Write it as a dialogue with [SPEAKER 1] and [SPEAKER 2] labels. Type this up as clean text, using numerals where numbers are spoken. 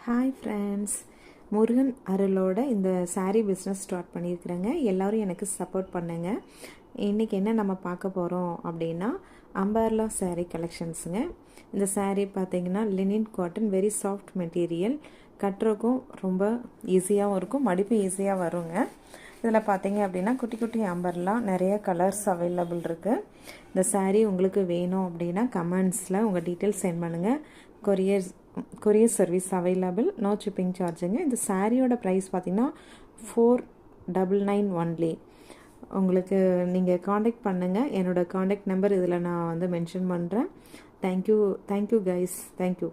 [SPEAKER 1] Hi friends, Murugan அருளோட இந்த sari business start பண்ணியிருக்கிறேங்க. எல்லோரும் எனக்கு சப்போர்ட் பண்ணுங்க. இன்றைக்கி என்ன நம்ம பார்க்க போகிறோம் அப்படின்னா, அம்பர்லா சாரீ கலெக்ஷன்ஸுங்க. இந்த சாரீ பார்த்திங்கன்னா linen cotton, very soft material, கட்டுறக்கும் ரொம்ப ஈஸியாகவும் இருக்கும், மடிப்பு ஈஸியாக வருங்க. இதில் பார்த்தீங்க அப்படின்னா குட்டி குட்டி அம்பர்லா நிறைய கலர்ஸ் அவைலபிள் இருக்குது. இந்த சாரீ உங்களுக்கு வேணும் அப்படின்னா கமெண்ட்ஸில் உங்கள் டீட்டெயில்ஸ் சென்ட் பண்ணுங்கள். Courier service available, no shipping சார்ஜுங்க. இந்த சாரியோட ப்ரைஸ் பார்த்திங்கன்னா 499 ஒன்லி. உங்களுக்கு நீங்கள் காண்டாக்ட் பண்ணுங்கள். என்னோடய காண்டாக்ட் நம்பர் இதில் நான் மென்ஷன் பண்ணுறேன். Thank you guys, thank you.